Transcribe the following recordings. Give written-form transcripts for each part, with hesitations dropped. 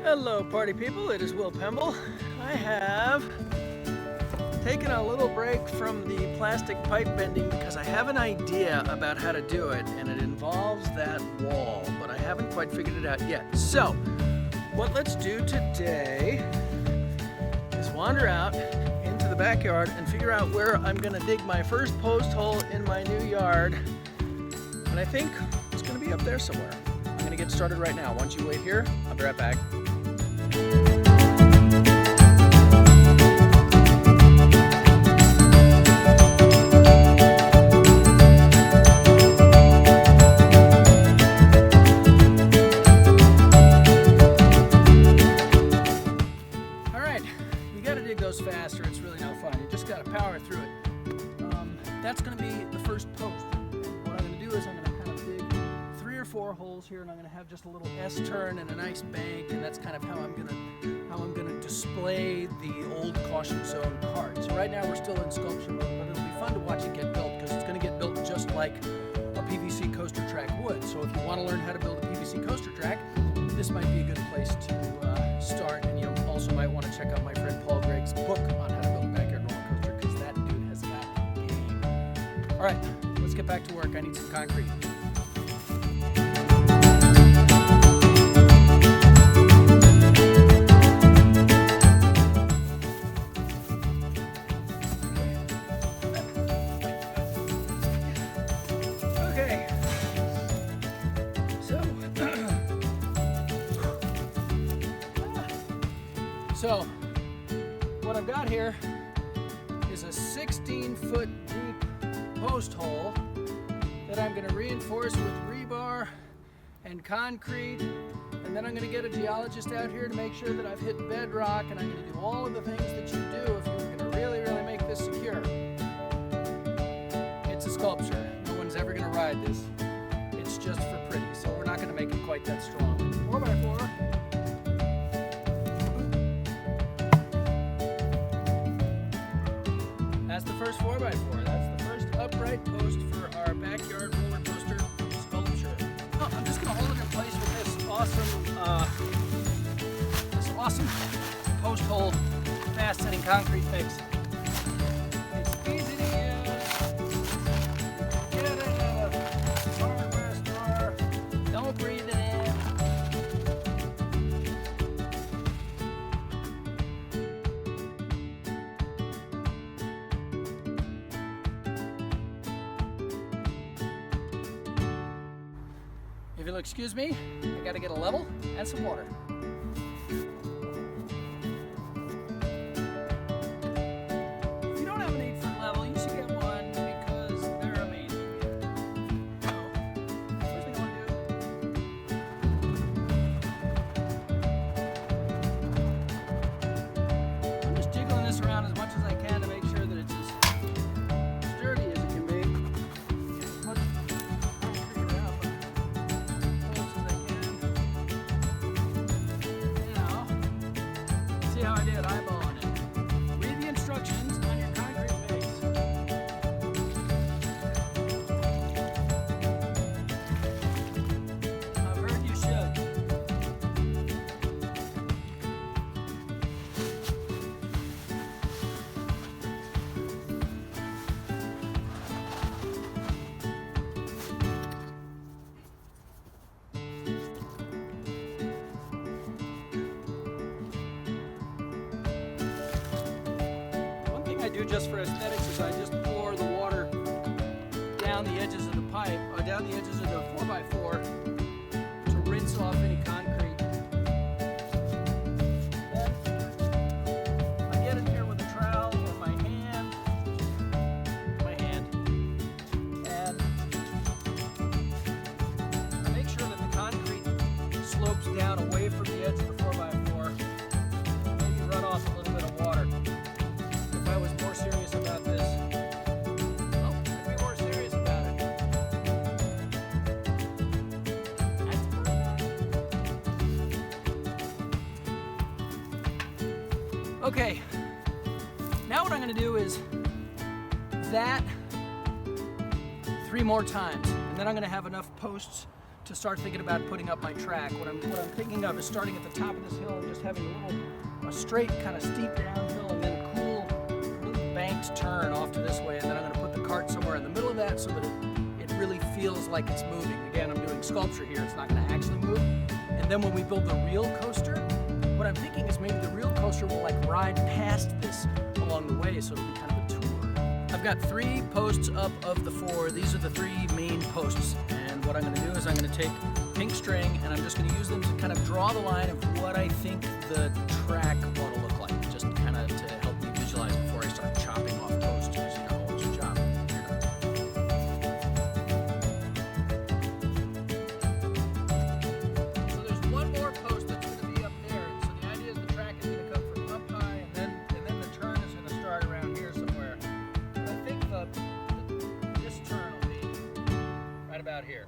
Hello party people, it is Will Pemble. I have taken a little break from the plastic pipe bending because I have an idea about how to do it, and it involves that wall, but I haven't quite figured it out yet. So, what let's do today is wander out into the backyard and figure out where I'm gonna dig my first post hole in my new yard. And I think it's gonna be up there somewhere. I'm gonna get started right now. Once you wait here, I'll be right back. Faster, it's really no fun. You just got to power through it. That's going to be the first post. What I'm going to do is I'm going to kind of dig 3 or 4 holes here, and I'm going to have just a little S-turn and a nice bank, and that's kind of how I'm going to display the old caution zone cart. So right now we're still in sculpture mode, but it'll be fun to watch it get built because it's going to get built just like a PVC coaster track would. So if you want to learn how to build a PVC coaster track, this might be a good place to start. And you also might want to check out my friend Paul book on how to build a backyard roller coaster, because that dude has got game. All right, let's get back to work. I need some concrete. Okay, so what I've got here is a 16-foot deep post hole that I'm going to reinforce with rebar and concrete, and then I'm going to get a geologist out here to make sure that I've hit bedrock, and I'm going to do all of the things that you do if you're going to really make this secure. It's a sculpture. No one's ever going to ride this. It's just for pretty, so we're not going to make it quite that strong. 4x4. That's the first 4x4. That's the first upright post for our backyard roller coaster sculpture. Oh, I'm just going to hold it in place with this awesome post hole fast setting concrete base. It's easy to use. Get it in a hardware store. Don't breathe it in. If you'll excuse me, I gotta get a level and some water. If you don't have an 8-foot level, you should get one because they're amazing. So, first thing I want to do, I'm just jiggling this around as much as I can to make sure that it's as sturdy as it can be. Get as much concrete around. How I did eyeballing it. Read the instructions on your concrete base. I've heard you should. I do just for aesthetics is I just pour the water down the edges of the pipe, or down the edges of the 4x4 to rinse off any concrete. Then I get in here with a trowel or my hand, and I make sure that the concrete slopes down away from the edge of the 4x4. Maybe run off a little bit of water. If I was more serious about this, well, I'd be more serious about it. That's perfect. Okay, now what I'm going to do is that 3 more times, and then I'm going to have enough posts to start thinking about putting up my track. What I'm thinking of is starting at the top of this hill and just having a straight kind of steep downhill and then a cool banked turn off to this way, and then I'm going to put the cart somewhere in the middle of that so that it really feels like it's moving. Again, I'm doing sculpture here, it's not going to actually move. And then when we build the real coaster, what I'm thinking is maybe the real coaster will like ride past this along the way, so it'll be kind of a tour. I've got 3 posts up of the 4. These are the 3 main posts. And what I'm going to do is I'm going to take pink string and I'm just going to use them to kind of draw the line of what I think the track ought to look like, just kind of to help me visualize before I start chopping off posts, because you know, once you chop So there's one more post that's going to be up there. So the idea is the track is going to come from up high, and then the turn is going to start around here somewhere. And I think this turn will be right about here.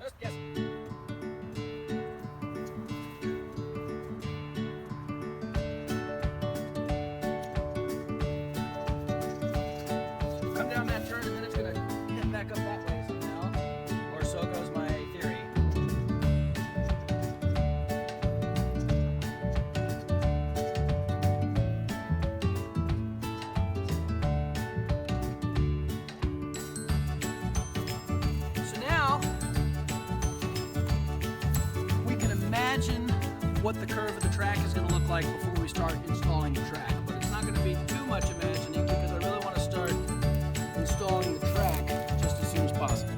Just guess. Come down that turn and then it's going to head back up that way somehow. Or so goes my theory. So now we can imagine what the curve of the track is going to look like before we start installing the track. But it's not going to be too much imagining, because I really want to start installing the track just as soon as possible.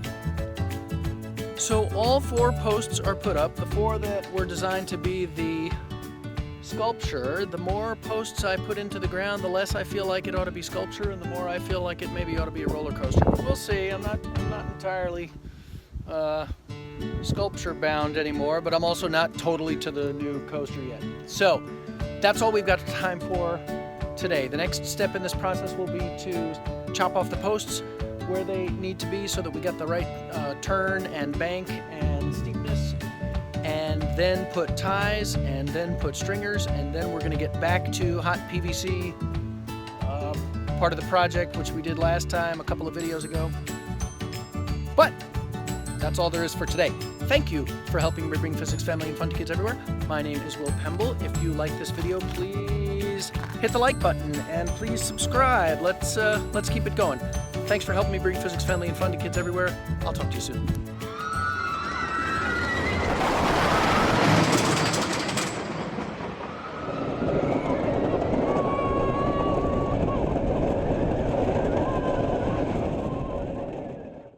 So all 4 posts are put up. The 4 that were designed to be the sculpture. The more posts I put into the ground, the less I feel like it ought to be sculpture, and the more I feel like it maybe ought to be a roller coaster. We'll see. I'm not entirely sculpture bound anymore, but I'm also not totally to the new coaster yet. So that's all we've got time for today. The next step in this process will be to chop off the posts where they need to be so that we get the right turn and bank and steepness, and then put ties and then put stringers, and then we're going to get back to hot PVC, part of the project which we did last time a couple of videos ago. But that's all there is for today. Thank you for helping me bring physics, family, and fun to kids everywhere. My name is Will Pemble. If you like this video, please hit the like button and please subscribe. Let's keep it going. Thanks for helping me bring physics, family, and fun to kids everywhere. I'll talk to you soon.